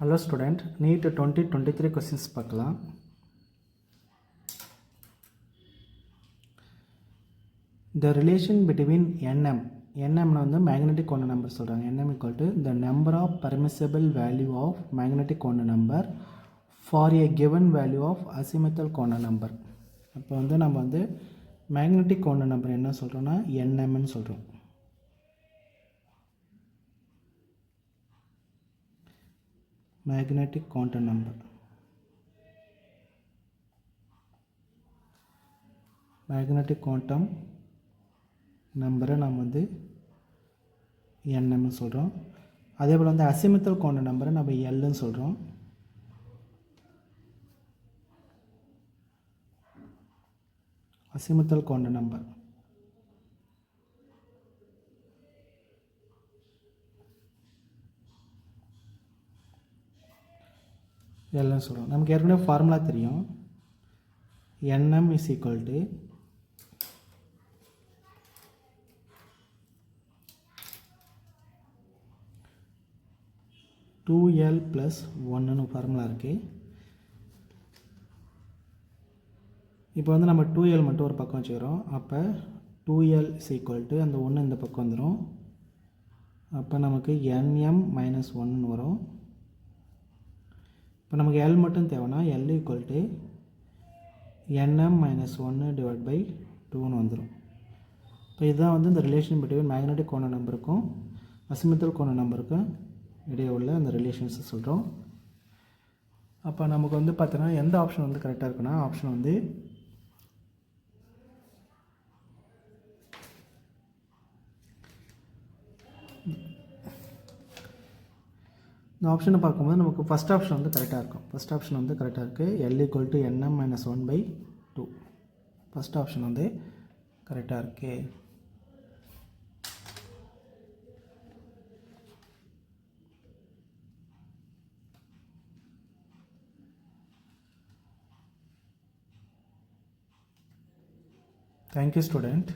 Hello student, NEET 2023 questions பார்க்கலாம். The relation between NM னா வந்து magnetic quantum number சொல்கிறாங்க. NM equal to the number of permissible value of magnetic quantum number for a given value of azimuthal quantum number. அப்போ வந்து நம்ம வந்து magnetic quantum number என்ன சொல்கிறோன்னா NMன்னு சொல்கிறோம். magnetic quantum number. magnetic quantum number நாம் வந்து NM சொல்கிறோம். அதே போல் வந்து அசிமுத்தல் quantum number நம்ம Lன்னு சொல்கிறோம். அசிமுத்தல் quantum number Lன்னு சொல்கிறோம். நமக்கு ஏற்கனவே ஃபார்முலா தெரியும். NM is equal to two L plus ஒன்றுன்னு ஃபார்முலா இருக்குது. இப்போ வந்து நம்ம 2L மட்டும் ஒரு பக்கம் வச்சுக்கிறோம். அப்போ 2L is equal to அந்த ஒன்று இந்த பக்கம் வந்துடும். அப்போ நமக்கு NM மைனஸ் ஒன்று வரும். இப்போ நமக்கு L மட்டும் தேவைன்னா L equal to NM minus ஒன்று டிவைட் பை 2ன்னு வந்துடும். இப்போ இதுதான் வந்து இந்த ரிலேஷன் பிட்வீன் மேக்னெட்டிக் quantum நம்பருக்கும் அசிமுத்தல் quantum நம்பருக்கும் இடையே உள்ள அந்த ரிலேஷன்ஸை சொல்கிறோம். அப்போ நமக்கு வந்து பார்த்தோன்னா எந்த ஆப்ஷன் வந்து கரெக்டாக இருக்குன்னா ஆப்ஷன் வந்து இந்த ஆப்ஷனை பார்க்கும்போது நமக்கு ஃபஸ்ட் ஆப்ஷன் வந்து கரெக்டாக இருக்கும். ஃபஸ்ட் ஆப்ஷன் வந்து கரெக்டாக இருக்குது. L equal to NM minus 1/2. First option வந்து கரெக்டாக இருக்குது. Thank you student.